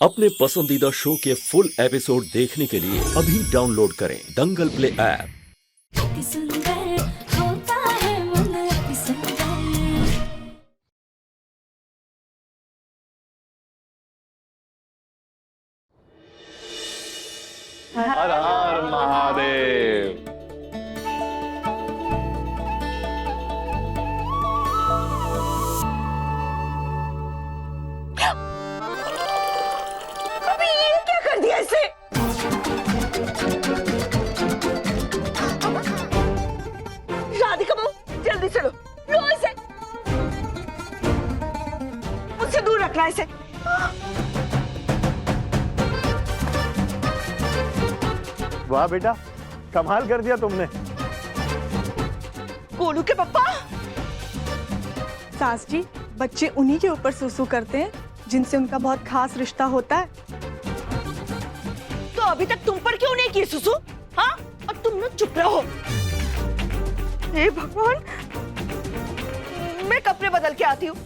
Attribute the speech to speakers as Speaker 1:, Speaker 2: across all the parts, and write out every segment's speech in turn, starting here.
Speaker 1: अपने पसंदीदा शो के फुल एपिसोड देखने के लिए अभी डाउनलोड करें दंगल प्ले ऐप।
Speaker 2: सुंदर होता है मन अति सुंदर।
Speaker 3: हर हर महादेव।
Speaker 4: अबे ये क्या कर दिया इसे? राधिका बहू जल्दी चलो, लो इसे, मुझसे दूर रखना इसे।
Speaker 3: वाह बेटा, कमाल कर दिया तुमने।
Speaker 4: गोलू के पप्पा।
Speaker 5: सास जी, बच्चे उन्हीं के ऊपर सुसु करते हैं जिनसे उनका बहुत खास रिश्ता होता है।
Speaker 4: तो अभी तक तुम पर क्यों नहीं की सुसु? हाँ, और तुम लोग चुप रहो। हे भगवान, मैं कपड़े बदल के आती हूँ।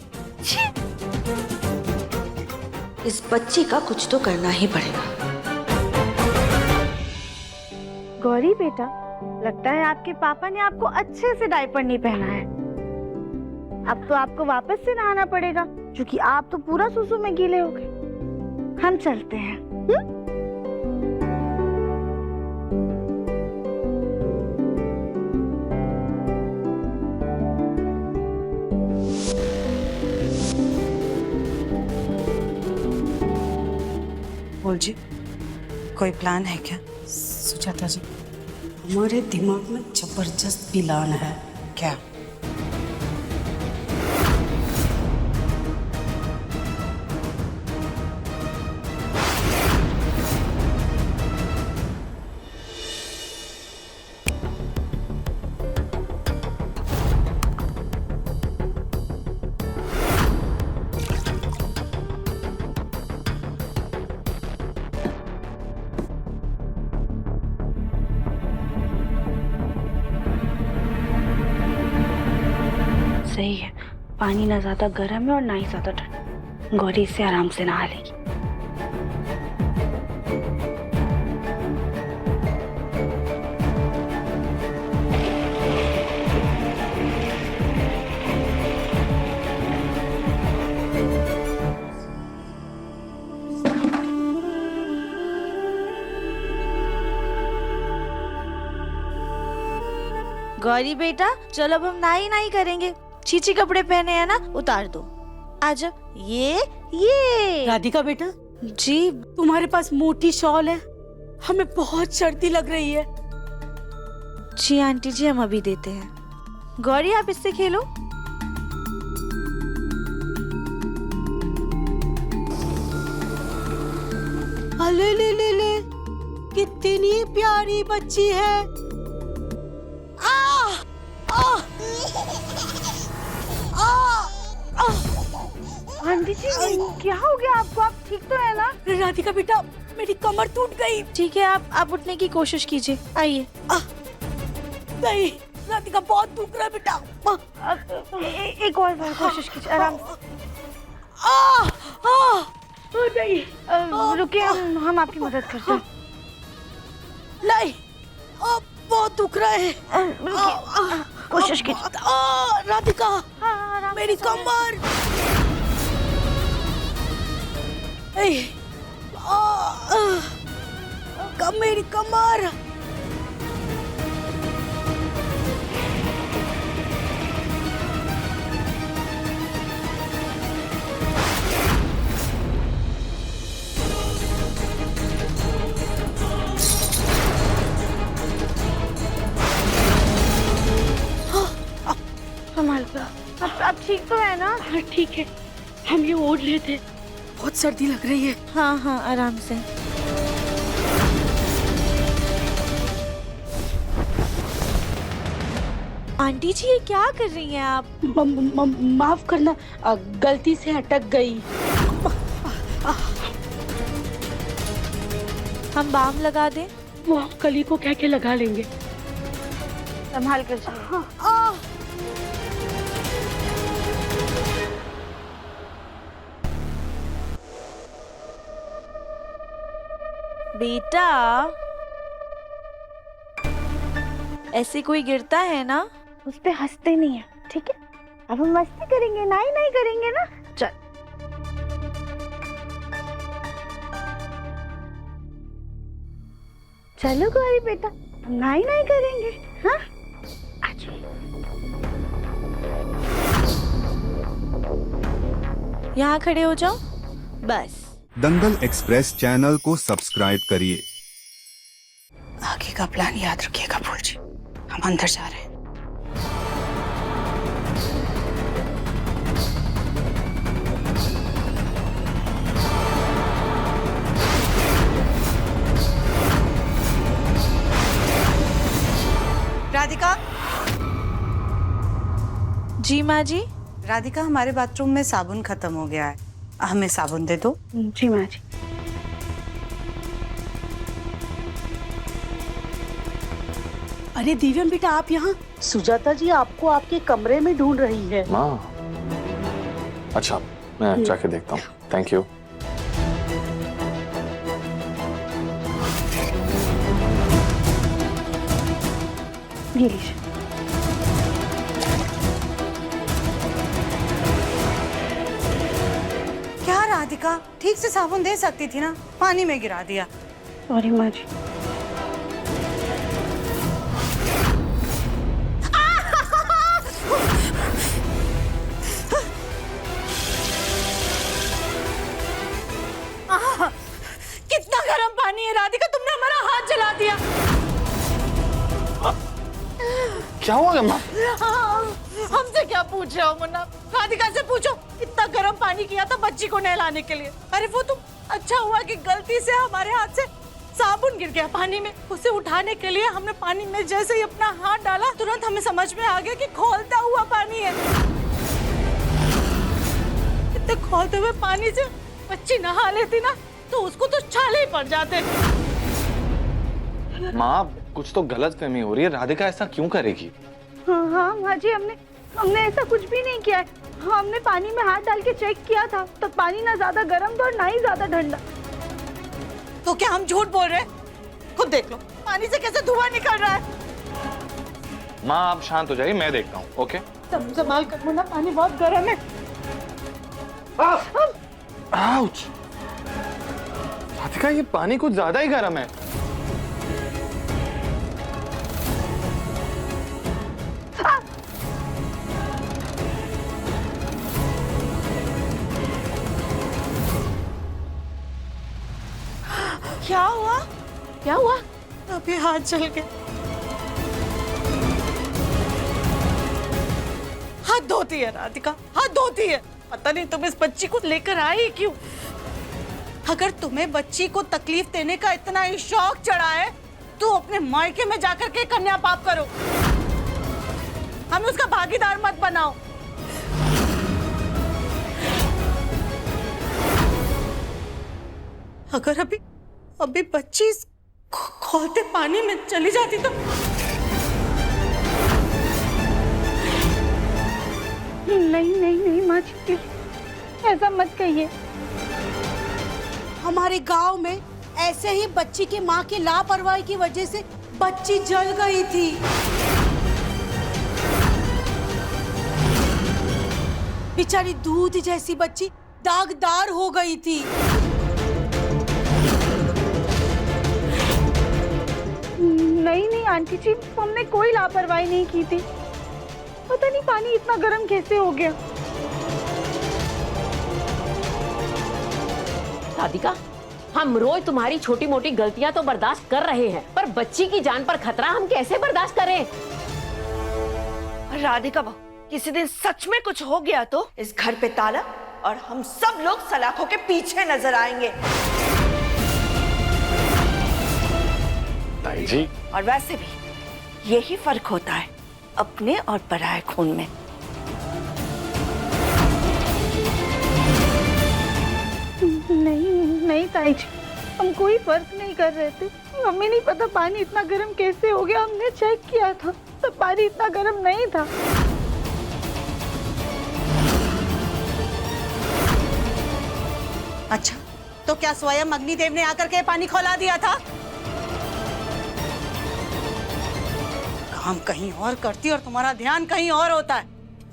Speaker 6: इस बच्ची का कुछ तो करना ही पड़ेगा।
Speaker 7: गौरी बेटा, लगता है आपके पापा ने आपको अच्छे से डायपर नहीं पहना है। अब तो आपको वापस से नहाना पड़ेगा, क्योंकि आप तो पूरा सुसु में गीले हो गए। हम चलते हैं।
Speaker 8: बोल जी, कोई प्लान है क्या?
Speaker 9: सुजाता जी, हमारे दिमाग में जबरदस्त प्लान है।
Speaker 8: क्या?
Speaker 7: सही है, पानी ना ज्यादा गर्म है और ना ही ज्यादा ठंडा। गौरी इससे आराम से नहा लेगी।
Speaker 6: गौरी बेटा, चलो अब हम नाई नाई करेंगे। चीची कपड़े पहने हैं ना, उतार दो। आजा। ये
Speaker 9: राधिका बेटा,
Speaker 6: जी।
Speaker 9: तुम्हारे पास मोटी शॉल है, हमें बहुत सर्दी लग रही है।
Speaker 6: जी आंटी जी, हम अभी देते हैं। गौरी, आप इससे खेलो।
Speaker 9: अले ले ले ले, कितनी प्यारी बच्ची है।
Speaker 7: आंटी जी, क्या हो गया आपको? आप ठीक तो है ना?
Speaker 9: राधिका बेटा, मेरी कमर टूट गई।
Speaker 6: ठीक है, आप उठने की कोशिश कीजिए। आइए।
Speaker 9: नहीं, राधिका बहुत दुख रहा है बेटा।
Speaker 7: एक और बार कोशिश कीजिए, आराम से।
Speaker 9: नहीं,
Speaker 7: रुकिए, हम आपकी मदद करते हैं।
Speaker 9: नहीं, बहुत दुख रहा है।
Speaker 7: रुकिए, कोशिश कीजिए।
Speaker 9: राधिका,
Speaker 7: आराम
Speaker 9: मेरी
Speaker 7: से।
Speaker 9: कमर। मेरी कमर।
Speaker 7: संभाल कर। अब ठीक तो है ना?
Speaker 9: हाँ ठीक है, हम ये ओढ़ लेते। बहुत सर्दी लग रही है।
Speaker 6: हाँ हाँ, आराम से। आंटी जी, ये क्या कर रही हैं आप?
Speaker 9: माफ करना, गलती से अटक गई।
Speaker 6: हम बाम लगा दें?
Speaker 9: वो हम कली को कह के लगा लेंगे।
Speaker 7: संभाल कर चलिए।
Speaker 6: बेटा ऐसे कोई गिरता है ना?
Speaker 7: उस पे हंसते नहीं है, ठीक है? अब हम मस्ती करेंगे, नाई नाई करेंगे ना। चल चलो गौरी बेटा, हम नाई नाई करेंगे। हाँ
Speaker 6: यहाँ खड़े हो जाओ बस।
Speaker 10: दंगल एक्सप्रेस चैनल को सब्सक्राइब करिए।
Speaker 8: आगे का प्लान याद रखिएगा फूल जी, हम अंदर जा रहे हैं। राधिका,
Speaker 6: जी माँ जी।
Speaker 8: राधिका हमारे बाथरूम में साबुन खत्म हो गया है, हमें साबुन दे दो।
Speaker 7: जी माँ जी।
Speaker 9: अरे दिव्यम बेटा आप यहाँ? सुजाता जी आपको आपके कमरे में ढूंढ रही है।
Speaker 3: माँ, अच्छा मैं जाके देखता हूँ। Thank you.
Speaker 7: ये लीजिए।
Speaker 8: क्या राधिका, ठीक से साबुन दे सकती थी ना, पानी में गिरा दिया।
Speaker 7: सॉरी माँ जी।
Speaker 4: कितना गर्म पानी है राधिका, तुमने हमारा हाथ जला दिया।
Speaker 3: क्या हुआ माँ?
Speaker 4: हमसे क्या पूछ रहे हो मुन्ना? राधिका से पूछो, इतना गर्म पानी किया था बच्ची को नहलाने के लिए। अरे वो तो अच्छा हुआ कि गलती से हमारे हाथ से साबुन गिर गया पानी में। उसे उठाने के लिए हमने पानी में जैसे ही अपना हाथ डाला, तुरंत हमें समझ में आ गया कि खौलता हुआ पानी है। इतने खौलते हुए पानी से बच्ची नहा लेती ना तो उसको तो छाले ही पड़ जाते।
Speaker 3: माँ, कुछ तो गलतफहमी हो रही है। राधिका ऐसा क्यों करेगी?
Speaker 7: हाँ हाँ माँ जी, हमने ऐसा कुछ भी नहीं किया है। हमने पानी में हाथ डाल के चेक किया था, तो पानी ना ज्यादा गर्म था और ना ही ज्यादा ठंडा।
Speaker 4: तो क्या हम झूठ बोल रहे हैं? खुद देख लो पानी से कैसे धुआं निकल रहा है।
Speaker 3: माँ आप शांत हो जाइए, मैं देखता हूँ। ओके
Speaker 4: संभाल कर मुन्ना, पानी बहुत गर्म है।
Speaker 3: आउच! राधिका ये पानी कुछ ज्यादा ही गर्म है।
Speaker 4: क्या हुआ? क्या हुआ? अभी हाथ जल गए। हाथ धोती है राधिका, हाथ धोती है। पता नहीं तुम इस बच्ची को लेकर आई क्यों? अगर तुम्हें बच्ची को तकलीफ देने का इतना ही शौक चढ़ा है तो अपने मायके में जाकर के कन्या पाप करो, हमें उसका भागीदार मत बनाओ। अगर अभी बच्ची इस खौलते पानी में चली जाती तो
Speaker 7: नहीं नहीं नहीं माँ जी, ऐसा मत कहिए।
Speaker 9: हमारे गांव में ऐसे ही बच्ची की माँ की लापरवाही की वजह से बच्ची जल गई थी। बेचारी दूध जैसी बच्ची दागदार हो गई थी।
Speaker 7: नहीं नहीं आंटी जी, हमने कोई लापरवाही नहीं की थी। पता नहीं पानी इतना गर्म कैसे हो गया।
Speaker 11: राधिका, हम रोज तुम्हारी छोटी मोटी गलतियां तो बर्दाश्त कर रहे हैं, पर बच्ची की जान पर खतरा हम कैसे बर्दाश्त करें?
Speaker 4: राधिका बहू, किसी दिन सच में कुछ हो गया तो इस घर पे ताला और हम सब लोग सलाखों के पीछे नजर आएंगे।
Speaker 3: ताई जी,
Speaker 4: और वैसे भी यही फर्क होता है अपने और पराये खून में।
Speaker 7: नहीं नहीं ताई जी, हम कोई फर्क नहीं कर रहे थे। हमें नहीं पता पानी इतना गर्म कैसे हो गया। हमने चेक किया था तो पानी इतना गर्म नहीं था।
Speaker 8: अच्छा, तो
Speaker 4: तो क्या स्वयं अग्निदेव ने आकर के पानी खौला दिया था? काम कहीं और करती और तुम्हारा ध्यान कहीं और होता है।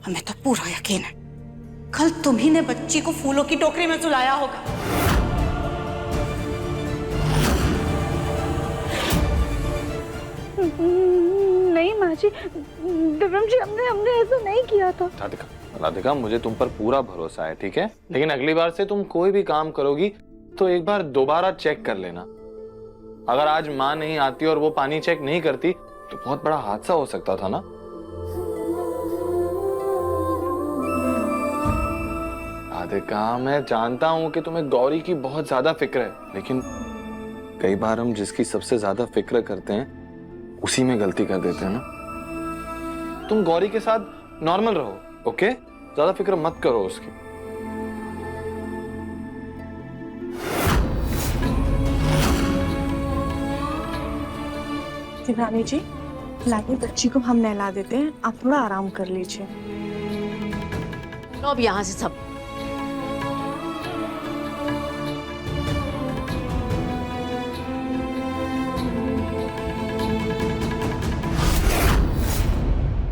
Speaker 4: हमें तो पूरा यकीन है कल तुम्ही ने बच्ची को फूलों की टोकरी में सुलाया होगा।
Speaker 7: नहीं माँ जी, दिव्यम जी, हमने ऐसा नहीं किया था।
Speaker 3: राधिका, मुझे तुम पर पूरा भरोसा है, ठीक है? लेकिन अगली बार से तुम कोई भी काम करोगी तो एक बार दोबारा चेक कर लेना। अगर आज माँ नहीं आती और वो पानी चेक नहीं करती तो बहुत बड़ा हादसा हो सकता था ना। राधिका, मैं जानता हूं कि तुम्हें गौरी की बहुत ज्यादा फिक्र है, लेकिन कई बार हम जिसकी सबसे ज्यादा फिक्र करते हैं उसी में गलती कर देते हैं ना। तुम गौरी के साथ नॉर्मल रहो, ओके? ज्यादा फिक्र मत करो उसकी।
Speaker 5: रानी जी, लाइए बच्ची को हम नहला देते हैं, आप थोड़ा आराम कर लीजिए।
Speaker 11: लो अब यहाँ से सब।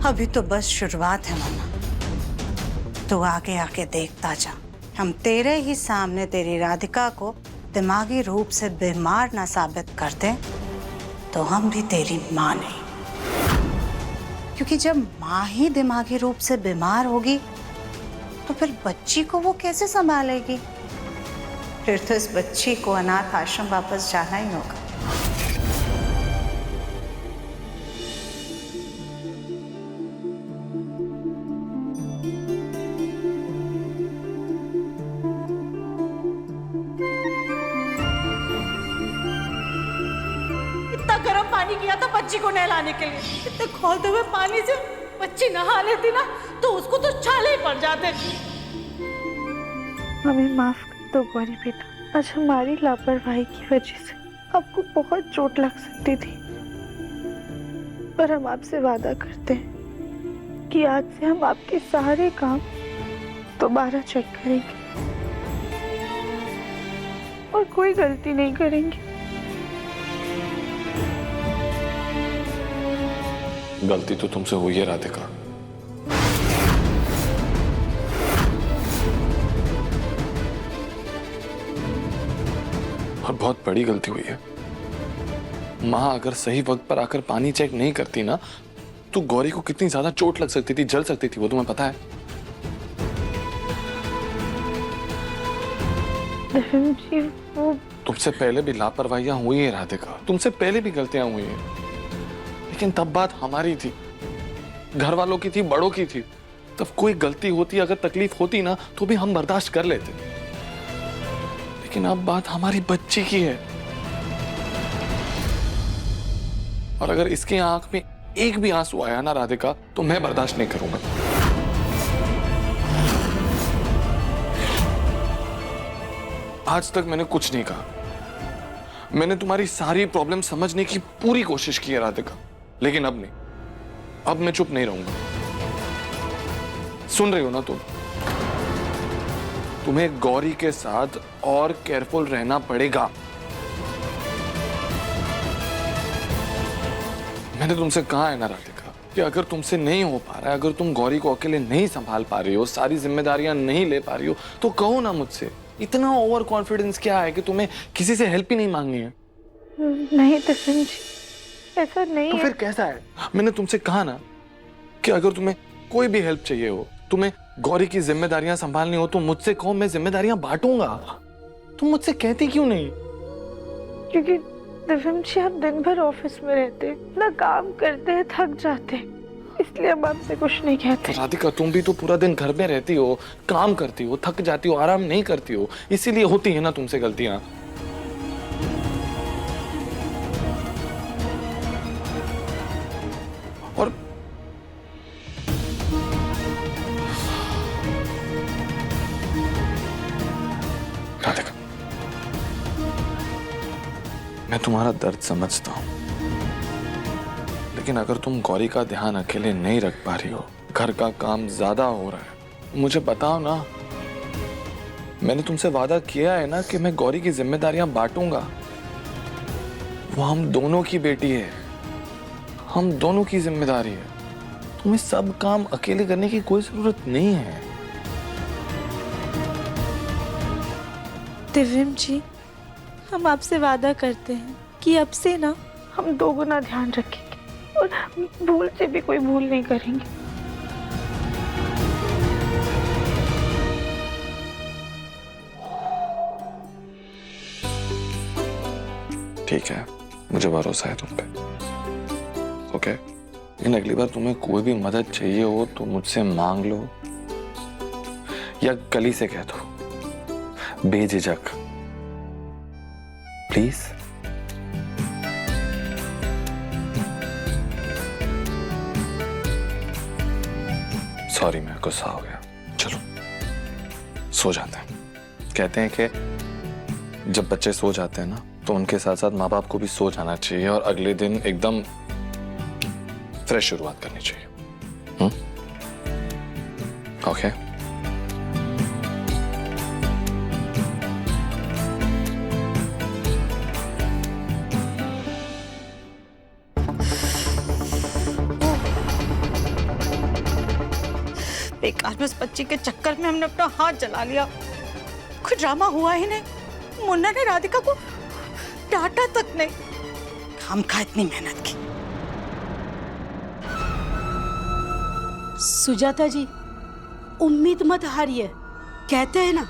Speaker 8: अभी तो बस शुरुआत है मम्मा, तू आगे आके देखता जा। हम तेरे ही सामने तेरी राधिका को दिमागी रूप से बीमार ना साबित करते तो हम भी तेरी माँ नहीं। क्योंकि जब माँ ही दिमागी रूप से बीमार होगी तो फिर बच्ची को वो कैसे संभालेगी? फिर तो इस बच्ची को अनाथ आश्रम वापस जाना ही होगा।
Speaker 4: गर्म पानी किया था बच्ची को नहलाने के लिए। इतने खौलते हुए पानी से बच्ची नहा लेती ना तो उसको तो छाले ही पड़ जाते।
Speaker 7: हमें माफ कर दो गौरी बेटा, आज हमारी लापरवाही की वजह से आपको बहुत चोट लग सकती थी, पर हम आपसे वादा करते हैं कि आज से हम आपके सारे काम दोबारा चेक करेंगे और कोई गलती नहीं करेंगे।
Speaker 3: गलती तो तुमसे हुई है राधिका, और बहुत बड़ी गलती हुई है। माँ अगर सही वक्त पर आकर पानी चेक नहीं करती ना तो गौरी को कितनी ज्यादा चोट लग सकती थी, जल सकती थी, वो तुम्हें पता है?
Speaker 7: जी, वो
Speaker 3: तुमसे पहले भी लापरवाहियां हुई है राधिका, तुमसे पहले भी गलतियां हुई हैं, लेकिन तब बात हमारी थी, घर वालों की थी, बड़ों की थी। तब कोई गलती होती, अगर तकलीफ होती ना तो भी हम बर्दाश्त कर लेते, लेकिन अब बात हमारी बच्ची की है। और अगर इसके आंख में एक भी आंसू आया ना राधिका तो मैं बर्दाश्त नहीं करूंगा। आज तक मैंने कुछ नहीं कहा, मैंने तुम्हारी सारी प्रॉब्लम समझने की पूरी कोशिश की है राधिका, लेकिन अब नहीं, अब मैं चुप नहीं रहूंगा। सुन रही हो ना तुम? तुम्हें गौरी के साथ और केयरफुल रहना पड़ेगा। मैंने तुमसे कहा है ना राधिका कि अगर तुमसे नहीं हो पा रहा है, अगर तुम गौरी को अकेले नहीं संभाल पा रही हो, सारी जिम्मेदारियां नहीं ले पा रही हो, तो कहो ना मुझसे। इतना ओवर कॉन्फिडेंस क्या है कि तुम्हें किसी से हेल्प ही नहीं मांगनी है?
Speaker 7: नहीं दिव्यम जी, ऐसा नहीं
Speaker 3: तो
Speaker 7: है।
Speaker 3: फिर कैसा है? मैंने तुमसे कहा ना कि अगर तुम्हें कोई भी हेल्प चाहिए हो, तुम्हें गौरी की जिम्मेदारियां संभालनी हो तो मुझसे कहो, मैं जिम्मेदारियां बांटूंगा। तुम मुझसे कहती क्यों नहीं?
Speaker 7: क्योंकि दिव्यम जी, आप दिन भर ऑफिस में रहते, ना काम करते हैं, थक जाते, इसलिए हम आपसे कुछ नहीं कहते।
Speaker 3: तो राधिका, तुम भी तो पूरा दिन घर में रहती हो, काम करती हो, थक जाती हो, आराम नहीं करती हो, इसीलिए होती है ना तुमसे गलतियां। और राधिका, मैं तुम्हारा दर्द समझता हूं, लेकिन अगर तुम गौरी का ध्यान अकेले नहीं रख पा रही हो, घर का काम ज्यादा हो रहा है, मुझे बताओ ना, मैंने तुमसे वादा किया है ना कि मैं गौरी की जिम्मेदारियां बांटूंगा। वो हम दोनों की बेटी है, हम दोनों की जिम्मेदारी है। तुम्हें सब काम अकेले करने की कोई जरूरत नहीं है।
Speaker 6: दिव्यम जी, हम आपसे वादा करते हैं कि अब से ना
Speaker 7: हम दोगुना ध्यान रखेंगे और भूल से भी कोई भूल नहीं करेंगे।
Speaker 3: ठीक है, मुझे भरोसा है तुम पे। ओके, लेकिन अगली बार तुम्हें कोई भी मदद चाहिए हो तो मुझसे मांग लो या गली से कह दो, बेझिझक। प्लीज। सॉरी, मैं गुस्सा हो गया। चलो सो जाते हैं। कहते हैं कि जब बच्चे सो जाते हैं ना तो उनके साथ साथ माँ बाप को भी सो जाना चाहिए और अगले दिन एकदम फ्रेश शुरुआत करनी चाहिए। ओके?
Speaker 4: बेकार में उस बच्ची के चक्कर में हमने अपना हाथ जला लिया। कुछ ड्रामा हुआ ही नहीं। मुन्ना ने राधिका को डांटा तक नहीं। हम खा इतनी मेहनत की।
Speaker 9: सुजाता जी, उम्मीद मत हारिए। कहते हैं ना,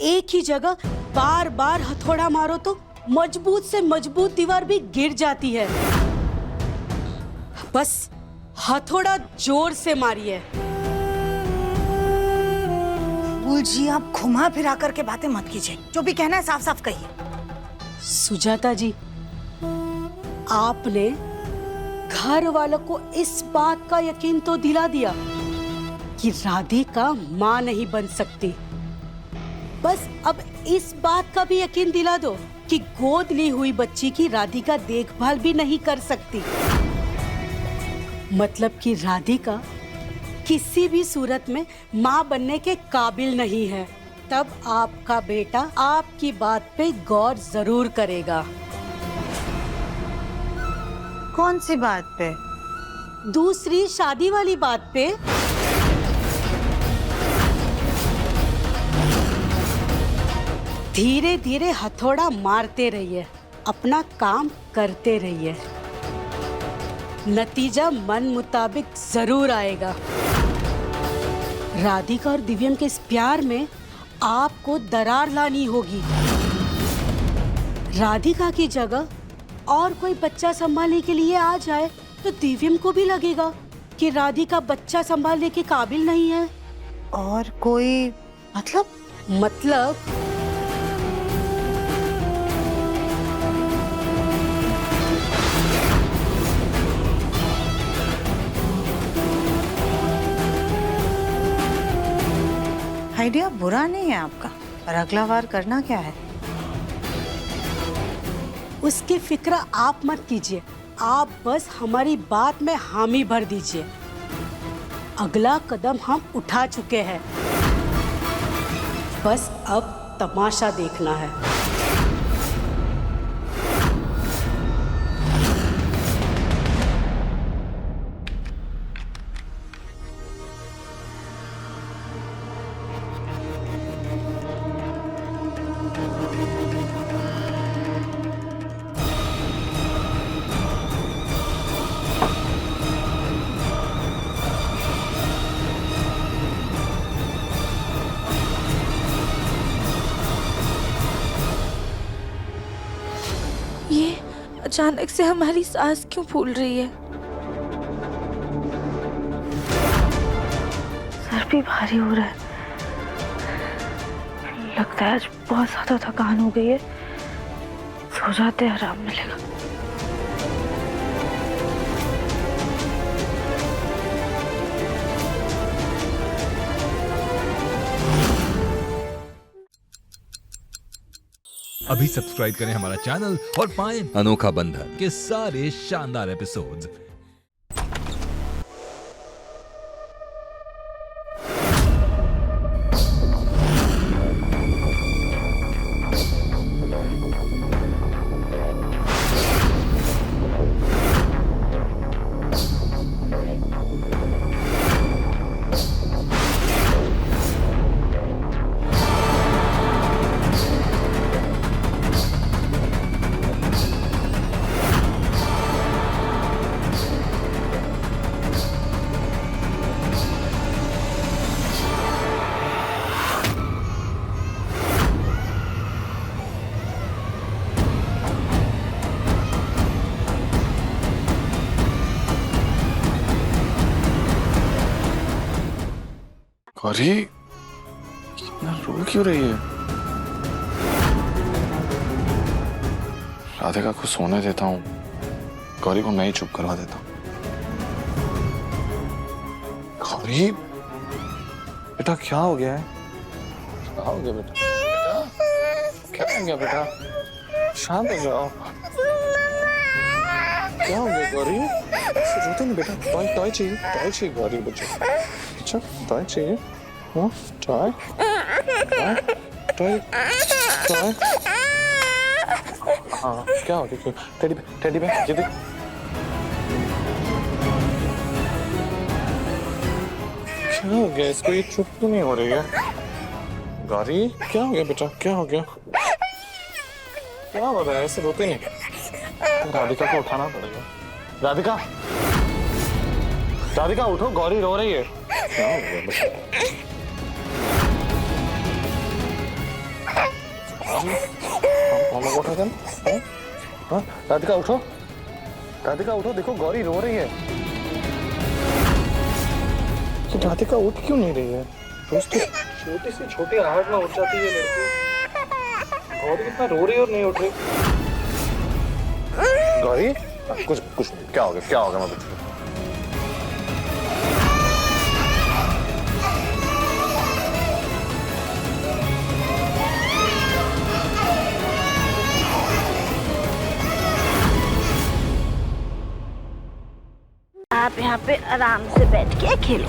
Speaker 9: एक ही जगह बार बार हथौड़ा मारो तो मजबूत से मजबूत दीवार भी गिर जाती है। बस हथौड़ा जोर से मारिए।
Speaker 4: फूल जी, आप घुमा फिरा करके बातें मत कीजिए। जो भी कहना है साफ साफ कहिए।
Speaker 9: सुजाता जी, आपने घर वालों को इस बात का यकीन तो दिला दिया कि राधिका मां नहीं बन सकती। बस अब इस बात का भी यकीन दिला दो कि गोद ली हुई बच्ची की राधिका देखभाल भी नहीं कर सकती। मतलब कि राधिका किसी भी सूरत में मां बनने के काबिल नहीं है। तब आपका बेटा आपकी बात पे गौर जरूर करेगा।
Speaker 8: कौन सी बात पे?
Speaker 9: दूसरी शादी वाली बात पे। धीरे धीरे हथौड़ा मारते रहिए, अपना काम करते रहिए। नतीजा मन मुताबिक जरूर आएगा। राधिका और दिव्यम के इस प्यार में आपको दरार लानी होगी। राधिका की जगह और कोई बच्चा संभालने के लिए आ जाए तो दिव्यम को भी लगेगा कि राधिका बच्चा संभालने के काबिल नहीं है।
Speaker 8: और कोई
Speaker 9: मतलब
Speaker 8: आइडिया बुरा नहीं है आपका, पर अगला बार करना क्या है?
Speaker 9: उसकी फिक्र आप मत कीजिए। आप बस हमारी बात में हामी भर दीजिए। अगला कदम हम उठा चुके हैं, बस अब तमाशा देखना है।
Speaker 6: ये अचानक से हमारी सांस क्यों फूल रही है?
Speaker 7: सर भी भारी हो रहा है। लगता है आज बहुत ज्यादा थकान हो गई है। सो जाते हैं, आराम मिलेगा।
Speaker 12: अभी सब्सक्राइब करें हमारा चैनल और पाएं अनोखा बंधन के सारे शानदार एपिसोड्स।
Speaker 3: गौरी इतना रो क्यों रही है? राधिका को सोने देता हूँ, गौरी को मैं ही चुप करवा देता हूँ। गौरी बेटा क्या हो गया है? क्या हो गया बेटा? क्या हो गया बेटा? शांत हो जाओ। क्या हो गया गौरी? रोते नहीं बेटा। टॉय चाहिए गौरी बच्चे। अच्छा टॉय चाहिए? हाँ टॉय हाँ क्या हो गया? टेडी बेयर ये देख। क्या हो गया इसको? ये चुप क्यों नहीं हो रही है? गौरी क्या हो गया बेटा? क्या हो गया? क्या हो रहा है? ऐसे रोते नहीं। राधिका को उठाना पड़ेगा। राधिका उठो, गौरी रो रही है। क्या हो गया बेटा? राधिका उठो, देखो गौरी रो रही है। तो राधिका उठ क्यों नहीं रही है? रोज तो छोटी से छोटी आहट में उठ जाती है लड़की। गौरी इतना रो रही है और नहीं उठ रही। गौरी कुछ नहीं। क्या हो गया मैं बच्चे?
Speaker 7: आप यहाँ पे आराम से बैठ के खेलो।